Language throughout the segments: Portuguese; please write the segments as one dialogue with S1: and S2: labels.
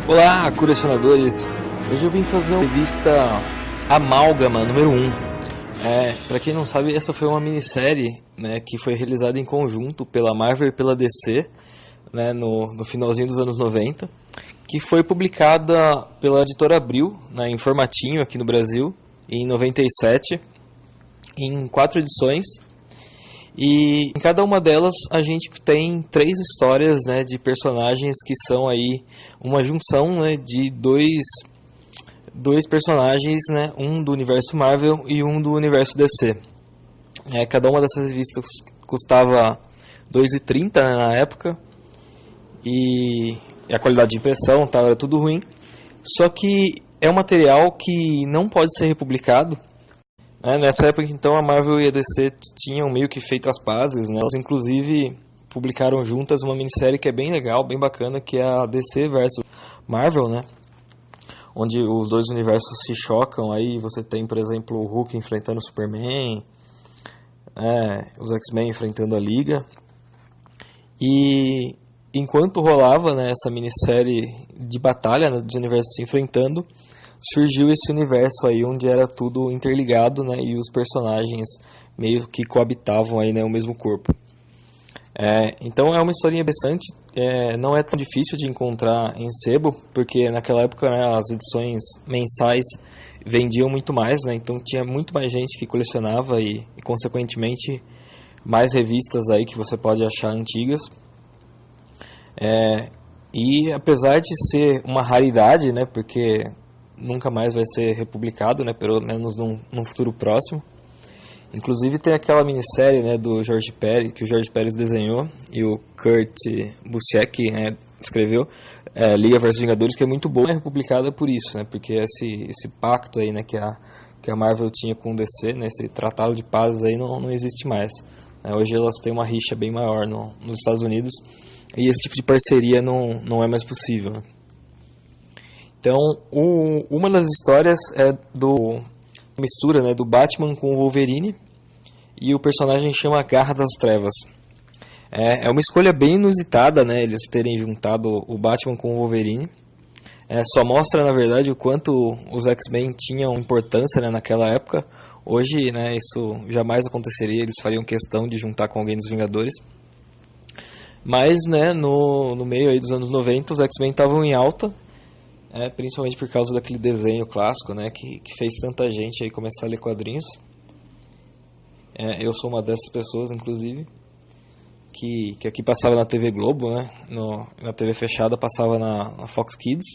S1: Olá, colecionadores! Hoje eu vim fazer uma revista Amálgama número 1. Para quem não sabe, essa foi uma minissérie, né, que foi realizada em conjunto pela Marvel e pela DC, né, no finalzinho dos anos 90, que foi publicada pela editora Abril, né, em formatinho aqui no Brasil, em 97, em 4 edições. E em cada uma delas a gente tem 3 histórias, né, de personagens que são aí uma junção, né, de dois personagens, né, um do universo Marvel e um do universo DC. Cada uma dessas revistas custava R$ 2,30, né, na época, e a qualidade de impressão era tudo ruim. Só que é um material que não pode ser republicado. Nessa época, então, a Marvel e a DC tinham meio que feito as pazes, né? Elas, inclusive, publicaram juntas uma minissérie que é bem legal, bem bacana, que é a DC versus Marvel, né? Onde os dois universos se chocam. Aí você tem, por exemplo, o Hulk enfrentando o Superman, os X-Men enfrentando a Liga. E enquanto rolava, né, essa minissérie de batalha, né, dos universos se enfrentando, surgiu esse universo aí onde era tudo interligado, né, e os personagens meio que coabitavam aí, né, o mesmo corpo. Então é uma historinha interessante, não é tão difícil de encontrar em sebo, porque naquela época, né, as edições mensais vendiam muito mais, né, então tinha muito mais gente que colecionava e consequentemente mais revistas aí que você pode achar antigas. E apesar de ser uma raridade, né, porque nunca mais vai ser republicado, né, pelo menos num futuro próximo. Inclusive tem aquela minissérie, né, do Jorge Pérez, que o Jorge Pérez desenhou e o Kurt Busiek, né, escreveu, Liga vs Vingadores, que é muito boa, é republicada por isso, né, porque esse pacto aí, né, que a Marvel tinha com o DC, né, esse tratado de paz aí não existe mais. Hoje elas têm uma rixa bem maior nos Estados Unidos e esse tipo de parceria não é mais possível, né? Então, uma das histórias é do mistura, né, do Batman com o Wolverine, e o personagem chama Garra das Trevas. É uma escolha bem inusitada, né, eles terem juntado o Batman com o Wolverine. Só mostra, na verdade, o quanto os X-Men tinham importância, né, naquela época. Hoje, né, isso jamais aconteceria, eles fariam questão de juntar com alguém dos Vingadores. Mas, né, no meio aí dos anos 90, os X-Men estavam em alta, principalmente por causa daquele desenho clássico, né, que fez tanta gente aí começar a ler quadrinhos. Eu sou uma dessas pessoas, inclusive, que aqui passava na TV Globo, né, na TV fechada passava na Fox Kids.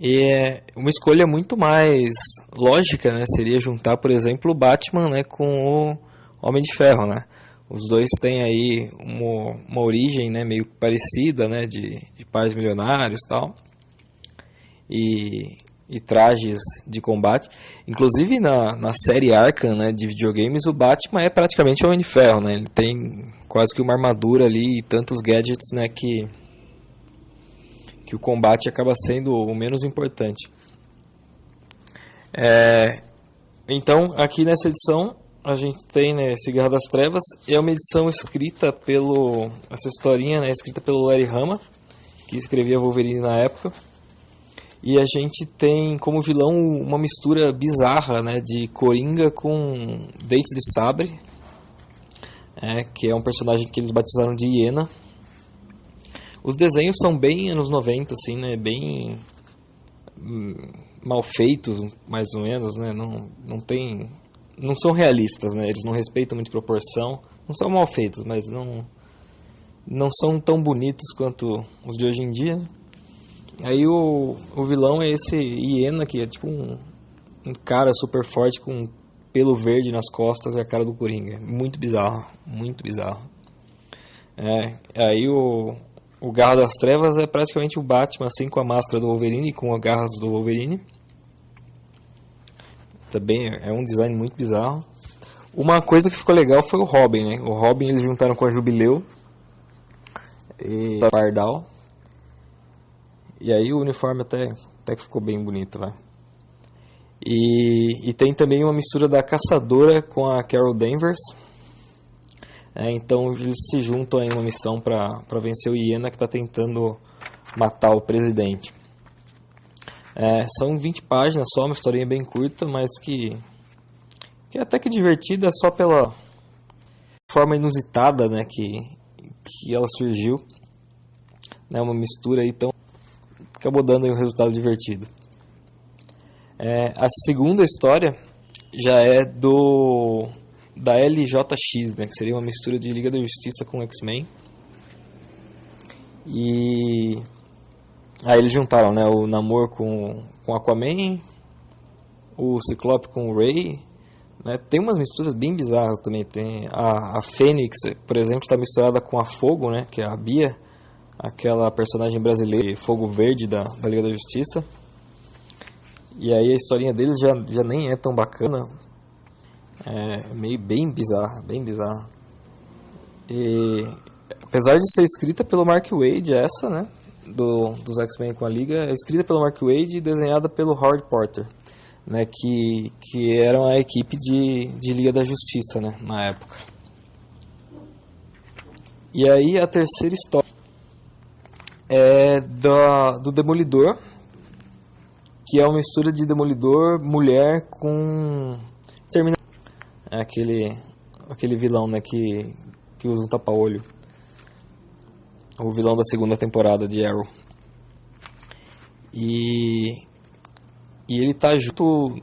S1: E uma escolha muito mais lógica, né, seria juntar, por exemplo, o Batman, né, com o Homem de Ferro, né. Os dois têm aí uma origem, né, meio parecida, né, de pais milionários e tal, e trajes de combate. Inclusive na série Arkham, né, de videogames, o Batman é praticamente o Homem de Ferro, né, ele tem quase que uma armadura ali e tantos gadgets, né, que o combate acaba sendo o menos importante. Então, aqui nessa edição a gente tem, né, esse Guerra das Trevas, é uma edição escrita essa historinha, né, escrita pelo Larry Hama, que escrevia Wolverine na época, e a gente tem como vilão uma mistura bizarra, né, de Coringa com Dente de Sabre, que é um personagem que eles batizaram de Hiena. Os desenhos são bem anos 90, assim, né, bem mal feitos, mais ou menos, né, não são realistas, né? Eles não respeitam muito proporção, não são mal feitos, mas não são tão bonitos quanto os de hoje em dia. Aí o vilão é esse Hiena, que é tipo um cara super forte com pelo verde nas costas e a cara do Coringa. Muito bizarro, muito bizarro. Aí o Garra das Trevas é praticamente o Batman, assim, com a máscara do Wolverine e com as garras do Wolverine. Também é um design muito bizarro. Uma coisa que ficou legal foi o Robin, né? O Robin eles juntaram com a Jubileu e a Pardal. E aí o uniforme até que ficou bem bonito, vai. E tem também uma mistura da Caçadora com a Carol Danvers. Então eles se juntam em uma missão para vencer o Hiena, que está tentando matar o presidente. São 20 páginas só, uma historinha bem curta, mas que é até que divertida só pela forma inusitada, né, que ela surgiu. Né, uma mistura aí, então acabou dando aí um resultado divertido. A segunda história já é da LJX, né, que seria uma mistura de Liga da Justiça com X-Men. E aí eles juntaram, né, o Namor com Aquaman, o Ciclope com o Ray, né. Tem umas misturas bem bizarras também. Tem a Fênix, por exemplo, está misturada com a Fogo, né, que é a Bia, aquela personagem brasileira, Fogo Verde da Liga da Justiça. E aí a historinha deles já nem é tão bacana. Meio bem bizarra. E apesar de ser escrita pelo Mark Waid, essa, né, dos X-Men com a Liga, é escrita pelo Mark Waid e desenhada pelo Howard Porter, né, que era a equipe de Liga da Justiça, né, na época. E aí a terceira história é do Demolidor, que é uma mistura de Demolidor, mulher com Terminator. É aquele vilão, né, que usa um tapa-olho. O vilão da segunda temporada de Arrow. E ele tá junto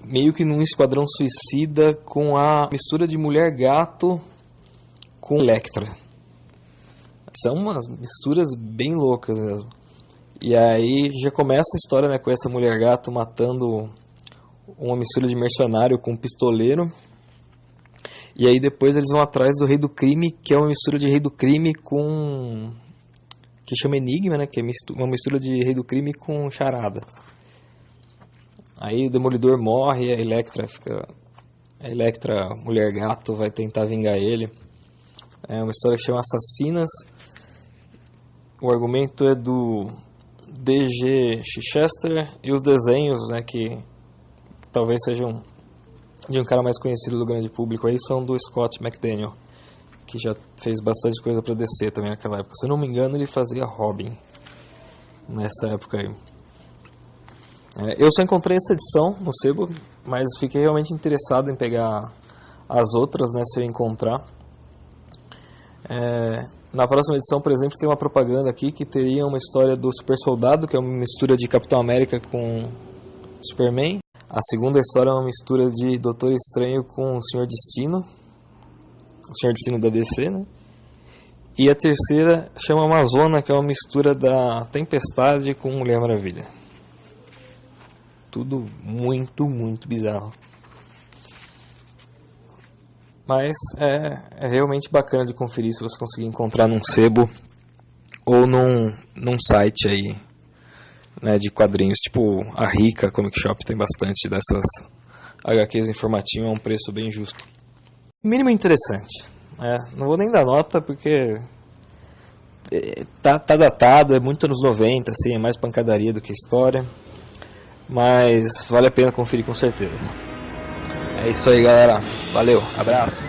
S1: meio que num esquadrão suicida com a mistura de Mulher-Gato com Elektra. São umas misturas bem loucas mesmo. E aí já começa a história, né, com essa Mulher-Gato matando uma mistura de mercenário com pistoleiro. E aí depois eles vão atrás do Rei do Crime, que é uma mistura de Rei do Crime com... que chama Enigma, né, que é uma mistura de Rei do Crime com Charada. Aí o Demolidor morre e a Elektra, Mulher-Gato, vai tentar vingar ele. É uma história que chama Assassinas. O argumento é do D.G. Chichester e os desenhos, né, que talvez sejam de um cara mais conhecido do grande público aí, são do Scott McDaniel, que já fez bastante coisa pra DC também naquela época. Se eu não me engano, ele fazia Robin nessa época aí. Eu só encontrei essa edição no sebo, mas fiquei realmente interessado em pegar as outras, né, se eu encontrar. Na próxima edição, por exemplo, tem uma propaganda aqui que teria uma história do Super Soldado, que é uma mistura de Capitão América com Superman. A segunda história é uma mistura de Doutor Estranho com o Senhor Destino. O Senhor Destino da DC, né? E a terceira chama Amazona, que é uma mistura da Tempestade com Mulher Maravilha. Tudo muito, muito bizarro. Mas é realmente bacana de conferir se você conseguir encontrar num sebo ou num site aí, né, de quadrinhos. Tipo a Rica Comic Shop tem bastante dessas HQs em formatinho a um preço bem justo. Mínimo interessante. Não vou nem dar nota porque tá datado, é muito anos 90, assim, é mais pancadaria do que história. Mas vale a pena conferir com certeza. É isso aí, galera. Valeu, abraço.